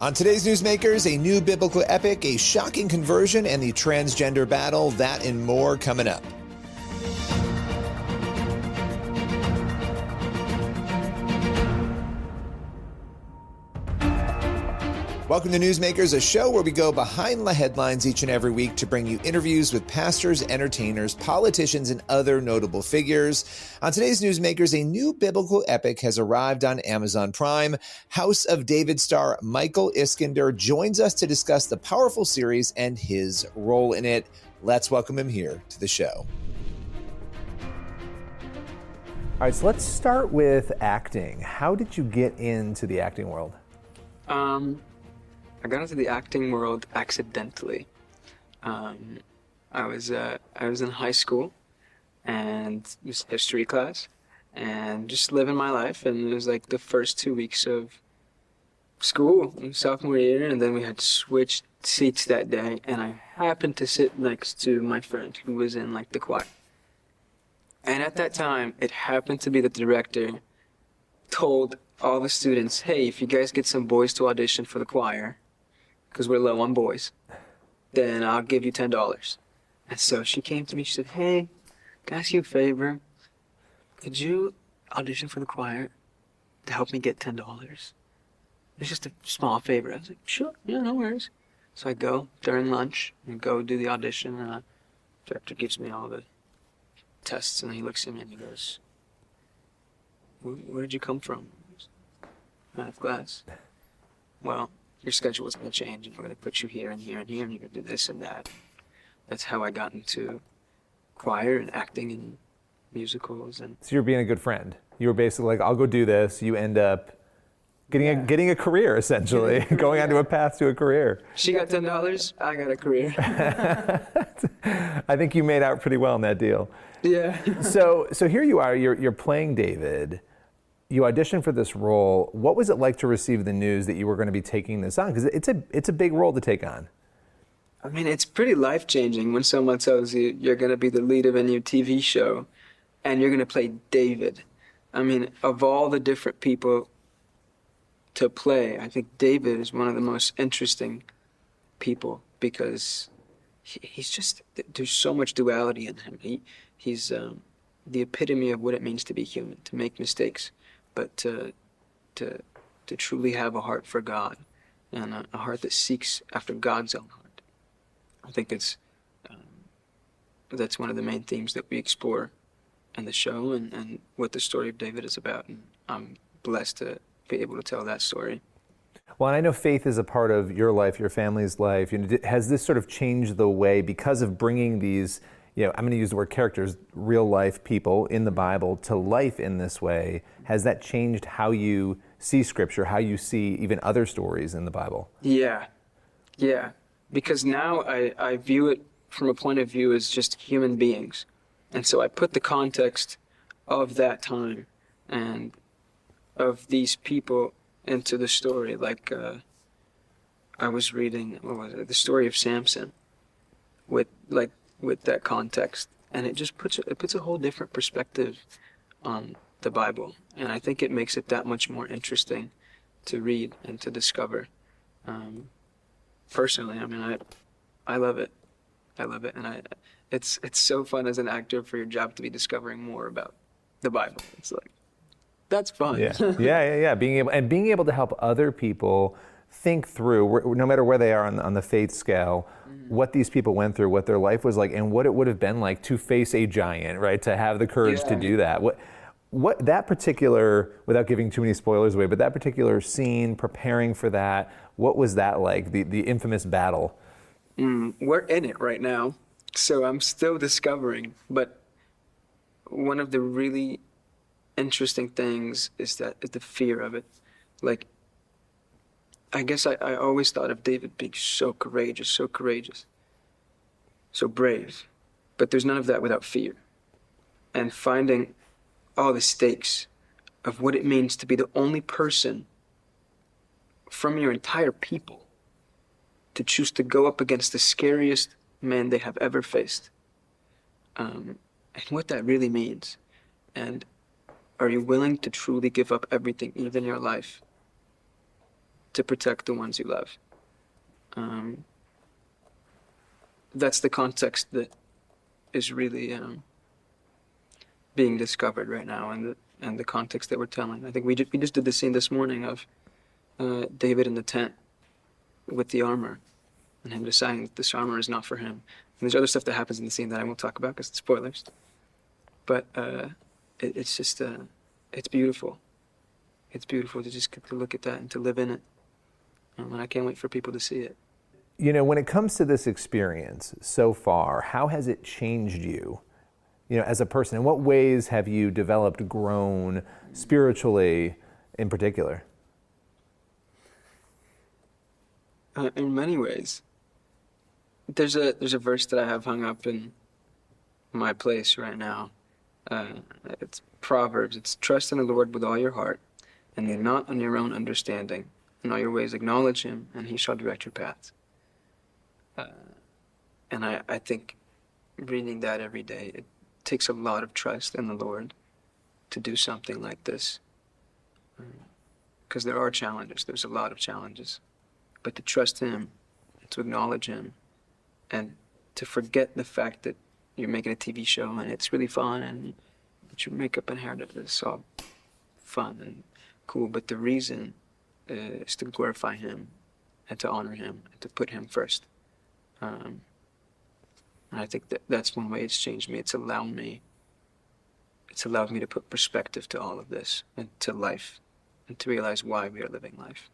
On today's Newsmakers, a new biblical epic, a shocking conversion, and the transgender battle. That and more coming up. Welcome to Newsmakers, a show where we go behind the headlines each and every week to bring you interviews with pastors, entertainers, politicians, and other notable figures. On today's Newsmakers, a new biblical epic has arrived on Amazon Prime. House of David star Michael Iskander joins us to discuss the powerful series and his role in it. Let's welcome him here to the show. All right, so let's start with acting. How did you get into the acting world? I got into the acting world accidentally. I was in high school, and it was history class, and just living my life. And it was like the first 2 weeks of school, sophomore year, and then we had switched seats that day, and I happened to sit next to my friend who was in like the choir. And at that time, it happened to be that the director told all the students, hey, if you guys get some boys to audition for the choir, because we're low on boys, then I'll give you $10. And so she came to me, she said, hey, can I ask you a favor? Could you audition for the choir to help me get $10? It's just a small favor. I was like, sure, yeah, no worries. So I go during lunch and go do the audition, and the director gives me all the tests, and he looks at me and he goes, where did you come from? Out of class. Well, your schedule is going to change, and we're going to put you here and here and here, and you're going to do this and that. That's how I got into choir and acting and musicals. And so you're being a good friend. You were basically like, I'll go do this. You end up getting a career, essentially, going onto a path to a career. She got $10, I got a career. I think you made out pretty well in that deal. Yeah. So here you are, you're playing David. You auditioned for this role. What was it like to receive the news that you were going to be taking this on? Because it's a big role to take on. I mean, it's pretty life-changing when someone tells you you're going to be the lead of a new TV show and you're going to play David. I mean, of all the different people to play, I think David is one of the most interesting people because he's just, there's so much duality in him. He's the epitome of what it means to be human, to make mistakes, but to truly have a heart for God and a heart that seeks after God's own heart. I think that's one of the main themes that we explore in the show and what the story of David is about. And I'm blessed to be able to tell that story. Well, and I know faith is a part of your life, your family's life. Has this sort of changed the way, because of bringing these, I'm going to use the word characters, real life people in the Bible to life in this way? Has that changed how you see Scripture, how you see even other stories in the Bible? Yeah. Because now I view it from a point of view as just human beings. And so I put the context of that time and of these people into the story. Like I was reading, the story of Samson with that context, and it just puts a whole different perspective on the Bible, and I think it makes it that much more interesting to read and to discover. Personally, I mean, I love it, and it's so fun as an actor for your job to be discovering more about the Bible. It's like, that's fun. Yeah. Being able to help other people think through, no matter where they are on the faith scale, what these people went through, what their life was like, and what it would have been like to face a giant, right? To have the courage to do that. What that particular, without giving too many spoilers away, but that particular scene, preparing for that, what was that like? The infamous battle. We're in it right now, so I'm still discovering. But one of the really interesting things is the fear of it. Like, I guess I always thought of David being so courageous, so brave. But there's none of that without fear. And finding all the stakes of what it means to be the only person from your entire people to choose to go up against the scariest man they have ever faced. And what that really means. And are you willing to truly give up everything, even your life, to protect the ones you love. That's the context that is really being discovered right now, and the context that we're telling. I think we just did the scene this morning of David in the tent with the armor, and him deciding that this armor is not for him. And there's other stuff that happens in the scene that I won't talk about because it's spoilers. But it's just it's beautiful. It's beautiful to just get to look at that and to live in it. And I can't wait for people to see it. You know, when it comes to this experience so far, how has it changed you, as a person? In what ways have you developed, grown spiritually in particular? In many ways. There's a verse that I have hung up in my place right now. It's Proverbs. It's trust in the Lord with all your heart, and lean not on your own understanding. In all your ways acknowledge him, and he shall direct your paths. And I think reading that every day, it takes a lot of trust in the Lord to do something like this. Because there are challenges. There's a lot of challenges. But to trust him, to acknowledge him, and to forget the fact that you're making a TV show and it's really fun and that your makeup and hair is all fun and cool. But the reason is to glorify him and to honor him and to put him first. And I think that's one way it's changed me. It's allowed me to put perspective to all of this and to life and to realize why we are living life.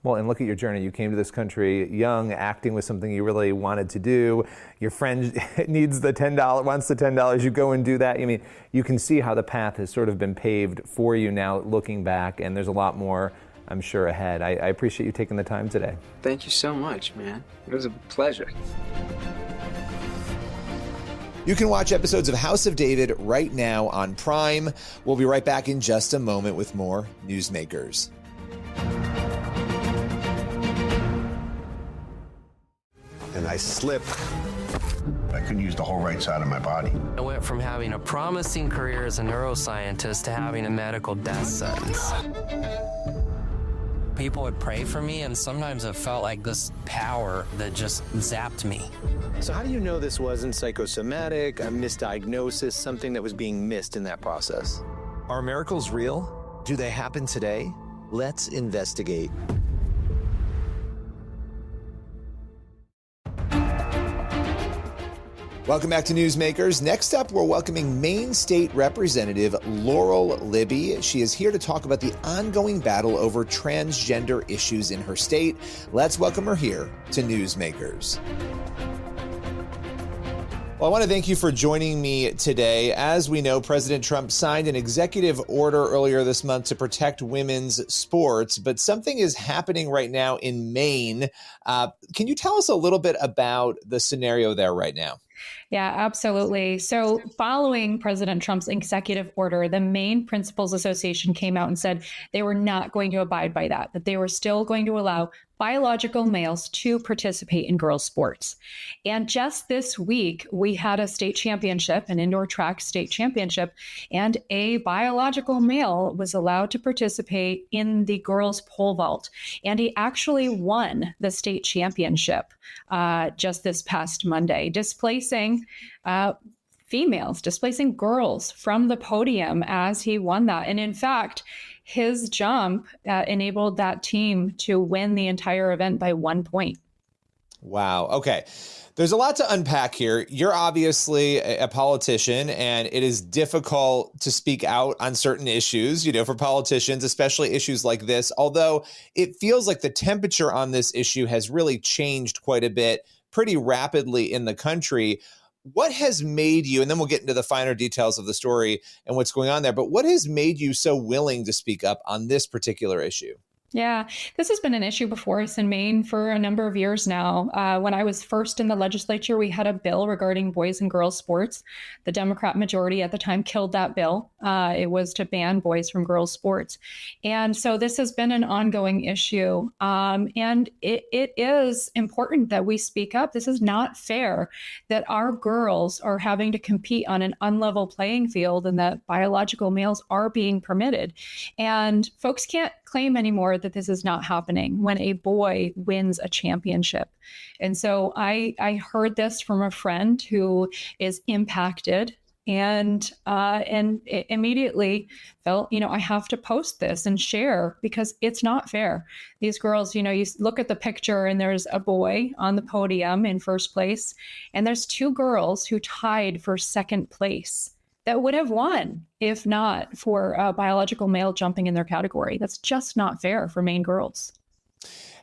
Well, and look at your journey. You came to this country young, acting was something you really wanted to do. Your friend wants the $10. You go and do that. I mean, you can see how the path has sort of been paved for you now looking back, and there's a lot more, I'm sure, ahead. I appreciate you taking the time today. Thank you so much, man. It was a pleasure. You can watch episodes of House of David right now on Prime. We'll be right back in just a moment with more Newsmakers. And I slipped. I couldn't use the whole right side of my body. I went from having a promising career as a neuroscientist to having a medical death sentence. People would pray for me, and sometimes it felt like this power that just zapped me. So how do you know this wasn't psychosomatic, a misdiagnosis, something that was being missed in that process? Are miracles real? Do they happen today? Let's investigate. Welcome back to Newsmakers. Next up, we're welcoming Maine State Representative Laurel Libby. She is here to talk about the ongoing battle over transgender issues in her state. Let's welcome her here to Newsmakers. Well, I want to thank you for joining me today. As we know, President Trump signed an executive order earlier this month to protect women's sports, but something is happening right now in Maine. Can you tell us a little bit about the scenario there right now? Yeah, absolutely. So following President Trump's executive order, the Maine Principals Association came out and said they were not going to abide by that they were still going to allow biological males to participate in girls' sports. And just this week, we had a state championship, an indoor track state championship, and a biological male was allowed to participate in the girls' pole vault. And he actually won the state championship just this past Monday, displacing girls from the podium as he won that. And in fact, his jump enabled that team to win the entire event by 1 point. Wow. Okay. There's a lot to unpack here. You're obviously a politician, and it is difficult to speak out on certain issues, for politicians, especially issues like this, although it feels like the temperature on this issue has really changed quite a bit pretty rapidly in the country. What has made you, and then we'll get into the finer details of the story and what's going on there, but what has made you so willing to speak up on this particular issue? Yeah, this has been an issue before us in Maine for a number of years now. When I was first in the legislature, we had a bill regarding boys and girls sports. The Democrat majority at the time killed that bill. It was to ban boys from girls sports. And so this has been an ongoing issue. And it is important that we speak up. This is not fair that our girls are having to compete on an unlevel playing field and that biological males are being permitted. And folks can't claim anymore sure that this is not happening when a boy wins a championship. And so I heard this from a friend who is impacted and immediately felt, I have to post this and share because it's not fair. These girls, you look at the picture and there's a boy on the podium in first place, and there's two girls who tied for second place that would have won if not for a biological male jumping in their category. That's just not fair for Maine girls.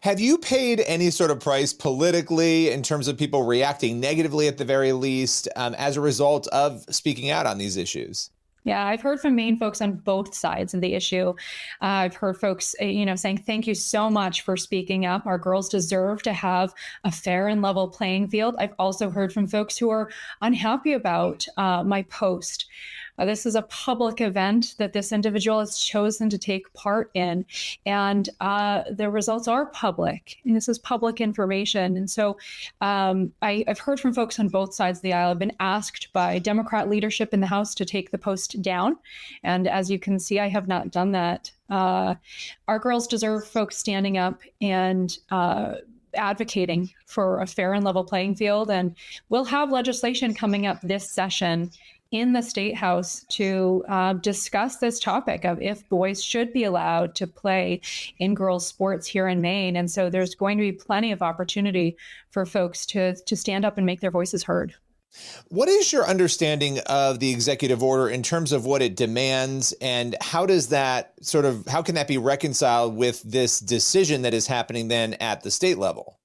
Have you paid any sort of price politically in terms of people reacting negatively at the very least as a result of speaking out on these issues? Yeah, I've heard from Maine folks on both sides of the issue. I've heard folks, saying, thank you so much for speaking up. Our girls deserve to have a fair and level playing field. I've also heard from folks who are unhappy about my post. This is a public event that this individual has chosen to take part in, and the results are public. And this is public information. And so I've heard from folks on both sides of the aisle. I've been asked by Democrat leadership in the House to take the post down. And as you can see, I have not done that. Our girls deserve folks standing up and advocating for a fair and level playing field. And we'll have legislation coming up this session in the State House to discuss this topic of if boys should be allowed to play in girls' sports here in Maine. And so there's going to be plenty of opportunity for folks to stand up and make their voices heard. What is your understanding of the executive order in terms of what it demands, and how can that be reconciled with this decision that is happening then at the state level?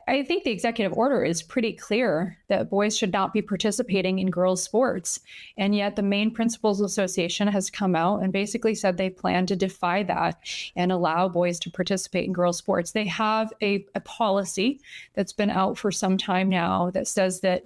I think the executive order is pretty clear that boys should not be participating in girls' sports. And yet the Maine Principals Association has come out and basically said they plan to defy that and allow boys to participate in girls' sports. They have a policy that's been out for some time now that says that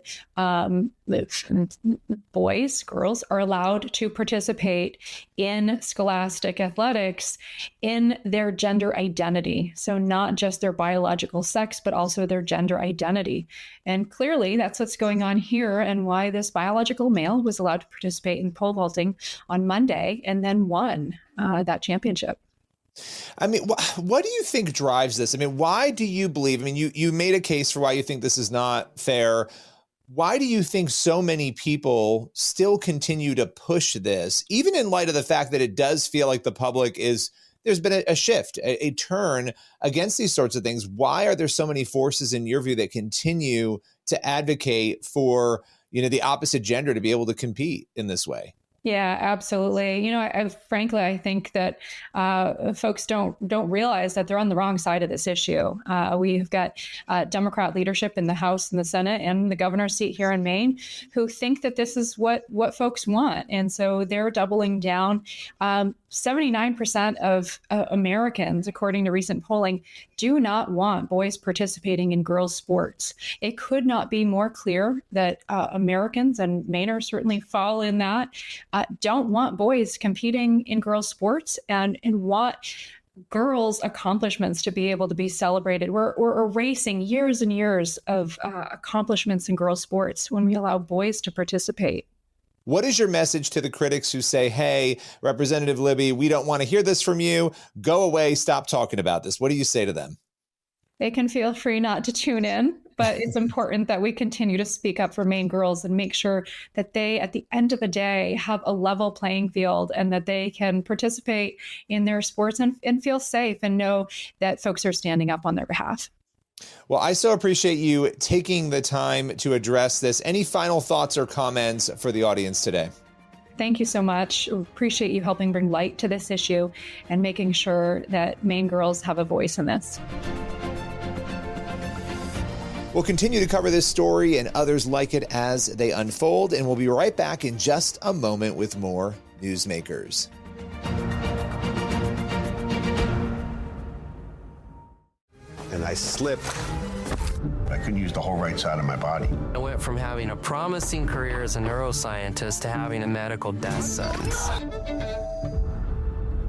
girls are allowed to participate in scholastic athletics in their gender identity. So not just their biological sex, but also their gender identity. And clearly that's what's going on here, and why this biological male was allowed to participate in pole vaulting on Monday and then won that championship. I mean, what do you think drives this? I mean, why do you believe, you made a case for why you think this is not fair. Why do you think so many people still continue to push this, even in light of the fact that it does feel like the public there's been a shift, a turn against these sorts of things? Why are there so many forces in your view that continue to advocate for, the opposite gender to be able to compete in this way? Yeah, absolutely. Frankly, I think that folks don't realize that they're on the wrong side of this issue. We've got Democrat leadership in the House and the Senate and the governor's seat here in Maine who think that this is what folks want. And so they're doubling down. 79% of Americans, according to recent polling, do not want boys participating in girls' sports. It could not be more clear that Americans, and Mainers certainly fall in that, don't want boys competing in girls' sports and want girls' accomplishments to be able to be celebrated. We're erasing years and years of accomplishments in girls' sports when we allow boys to participate. What is your message to the critics who say, hey, Representative Libby, we don't want to hear this from you. Go away. Stop talking about this. What do you say to them? They can feel free not to tune in, but it's important that we continue to speak up for Maine girls and make sure that they, at the end of the day, have a level playing field and that they can participate in their sports and feel safe and know that folks are standing up on their behalf. Well, I so appreciate you taking the time to address this. Any final thoughts or comments for the audience today? Thank you so much. Appreciate you helping bring light to this issue and making sure that Maine girls have a voice in this. We'll continue to cover this story and others like it as they unfold, and we'll be right back in just a moment with more Newsmakers. And I slipped. I couldn't use the whole right side of my body. I went from having a promising career as a neuroscientist to having a medical death sentence.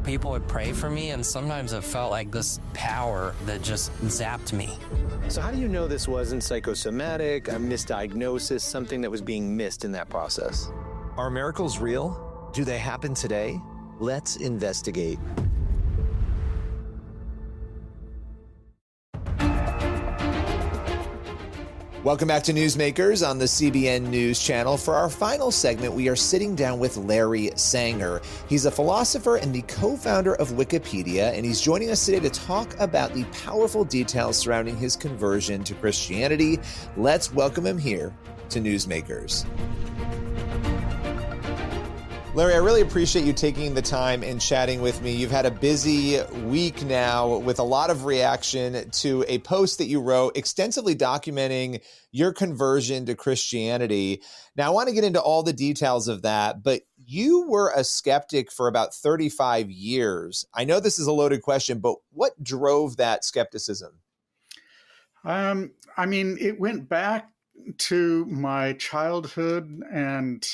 People would pray for me, and sometimes it felt like this power that just zapped me. So how do you know this wasn't psychosomatic, a misdiagnosis, something that was being missed in that process? Are miracles real? Do they happen today? Let's investigate. Welcome back to Newsmakers on the CBN News Channel. For our final segment, we are sitting down with Larry Sanger. He's a philosopher and the co-founder of Wikipedia, and he's joining us today to talk about the powerful details surrounding his conversion to Christianity. Let's welcome him here to Newsmakers. Larry, I really appreciate you taking the time and chatting with me. You've had a busy week now with a lot of reaction to a post that you wrote extensively documenting your conversion to Christianity. Now, I want to get into all the details of that, but you were a skeptic for about 35 years. I know this is a loaded question, but what drove that skepticism? It went back to my childhood and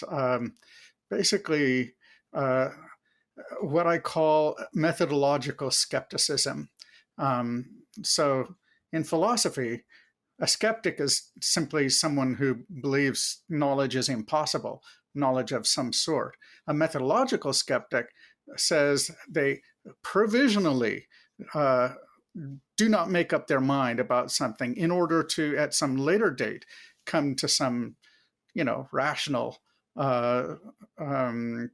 basically what I call methodological skepticism. So in philosophy, a skeptic is simply someone who believes knowledge is impossible, knowledge of some sort. A methodological skeptic says they provisionally do not make up their mind about something in order to, at some later date, come to some, rational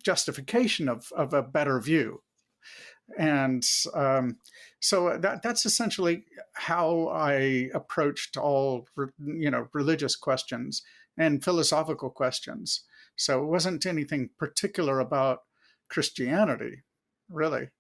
justification of a better view. And so that's essentially how I approached all, religious questions and philosophical questions. So it wasn't anything particular about Christianity, really.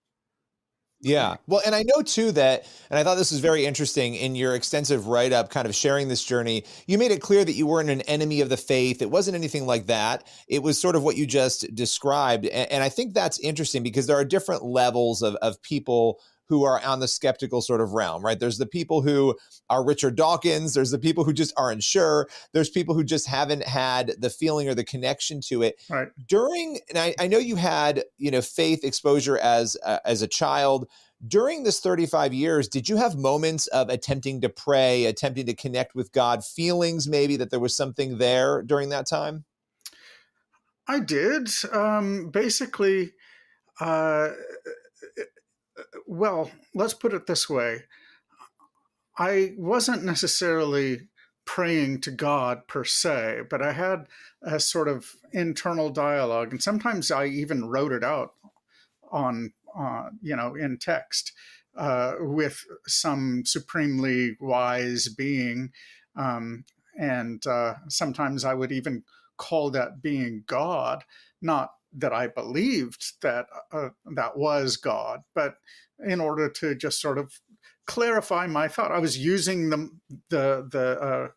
Yeah. Well, and I know too that, and I thought this was very interesting in your extensive write-up, kind of sharing this journey, you made it clear that you weren't an enemy of the faith. It wasn't anything like that. It was sort of what you just described. And I think that's interesting because there are different levels of people who are on the skeptical sort of realm, right? There's the people who are Richard Dawkins. There's the people who just aren't sure. There's people who just haven't had the feeling or the connection to it. Right. And I know you had, faith exposure as a child. During this 35 years, did you have moments of attempting to pray, attempting to connect with God, feelings maybe that there was something there during that time? I did. Basically, well, let's put it this way. I wasn't necessarily praying to God per se, but I had a sort of internal dialogue. And sometimes I even wrote it out in text with some supremely wise being. And sometimes I would even call that being God, not that I believed that that was God, but in order to just sort of clarify my thought, I was using the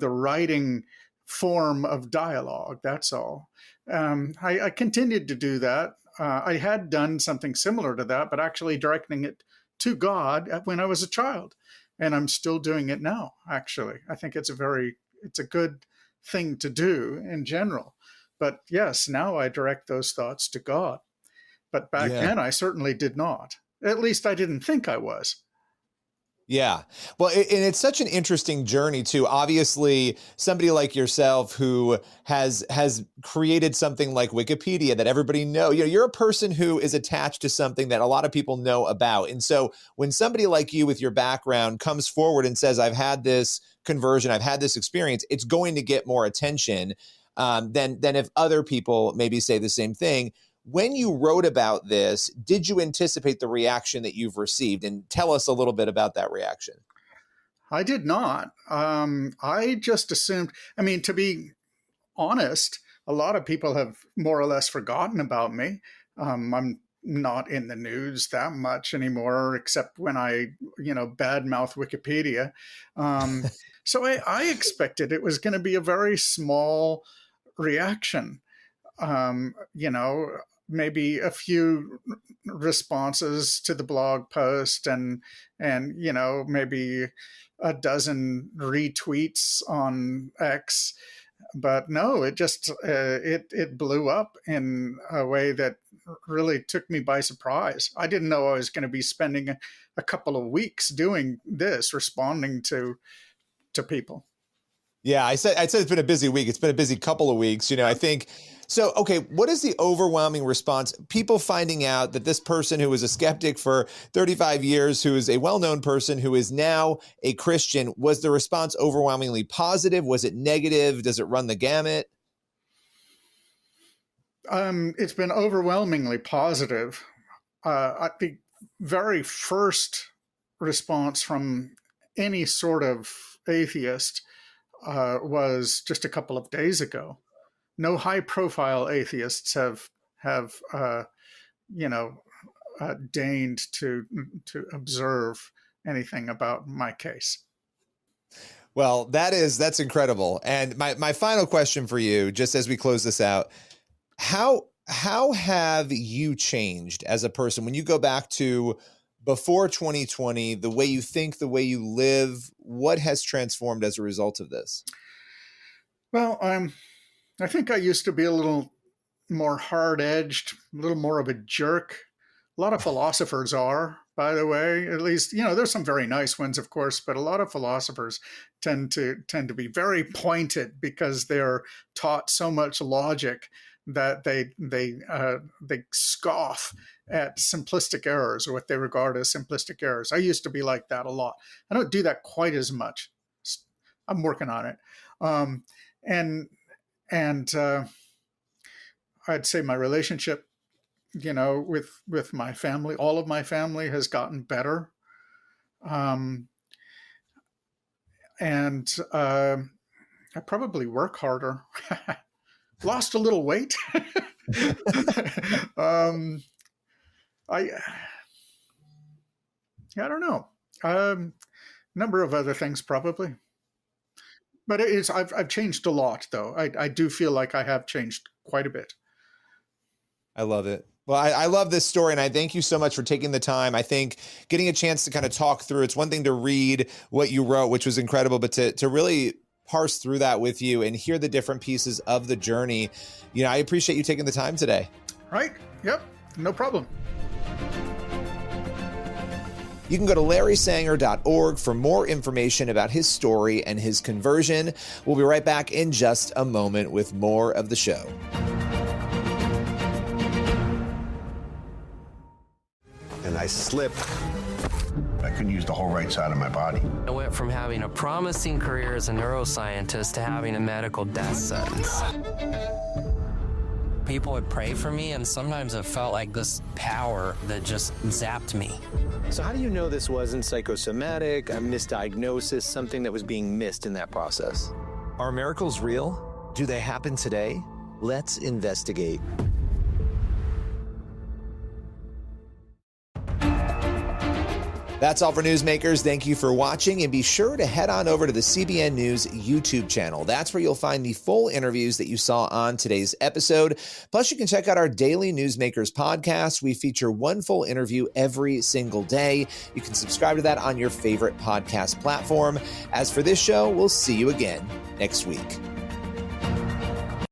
writing form of dialogue. That's all. I continued to do that. I had done something similar to that, but actually directing it to God when I was a child, and I'm still doing it now. Actually, I think it's a good thing to do in general. But yes, now I direct those thoughts to God. But back then, I certainly did not. At least I didn't think I was. Yeah. Well, and it's such an interesting journey too. Obviously, somebody like yourself who has created something like Wikipedia that everybody knows, you're a person who is attached to something that a lot of people know about. And so when somebody like you with your background comes forward and says, I've had this conversion, I've had this experience, it's going to get more attention than if other people maybe say the same thing. When you wrote about this, did you anticipate the reaction that you've received? And tell us a little bit about that reaction. I did not. I just assumed, to be honest, a lot of people have more or less forgotten about me. I'm not in the news that much anymore, except when I, badmouth Wikipedia. So I expected it was going to be a very small reaction. Maybe a few responses to the blog post and maybe a dozen retweets on X, but no, it just it blew up in a way that really took me by surprise. I didn't know I was going to be spending a couple of weeks doing this, responding to people. Yeah, I said it's been a busy week. It's been a busy couple of weeks. I think So, okay, what is the overwhelming response? People finding out that this person who was a skeptic for 35 years, who is a well-known person, who is now a Christian, was the response overwhelmingly positive? Was it negative? Does it run the gamut? It's been overwhelmingly positive. The very first response from any sort of atheist was just a couple of days ago. No high-profile atheists have deigned to observe anything about my case. Well, that's incredible. And my final question for you, just as we close this out, how have you changed as a person when you go back to before 2020, the way you think, the way you live? What has transformed as a result of this? Well, I think I used to be a little more hard-edged, a little more of a jerk. A lot of philosophers are, by the way. At least, there's some very nice ones, of course, but a lot of philosophers tend to be very pointed because they're taught so much logic that they scoff at simplistic errors, or what they regard as simplistic errors. I used to be like that a lot. I don't do that quite as much. I'm working on it. And I'd say my relationship, with my family, all of my family, has gotten better. And I probably work harder. Lost a little weight. I don't know. Number of other things probably. But I've changed a lot, though. I do feel like I have changed quite a bit. I love it. Well, I love this story, and I thank you so much for taking the time. I think getting a chance to kind of talk through, it's one thing to read what you wrote, which was incredible, but to really parse through that with you and hear the different pieces of the journey, I appreciate you taking the time today. Right. Yep. No problem. You can go to larrysanger.org for more information about his story and his conversion. We'll be right back in just a moment with more of the show. And I slipped. I couldn't use the whole right side of my body. I went from having a promising career as a neuroscientist to having a medical death sentence. People would pray for me, and sometimes it felt like this power that just zapped me. So how do you know this wasn't psychosomatic, a misdiagnosis, something that was being missed in that process? Are miracles real? Do they happen today? Let's investigate. That's all for Newsmakers. Thank you for watching, and be sure to head on over to the CBN News YouTube channel. That's where you'll find the full interviews that you saw on today's episode. Plus, you can check out our daily Newsmakers podcast. We feature one full interview every single day. You can subscribe to that on your favorite podcast platform. As for this show, we'll see you again next week.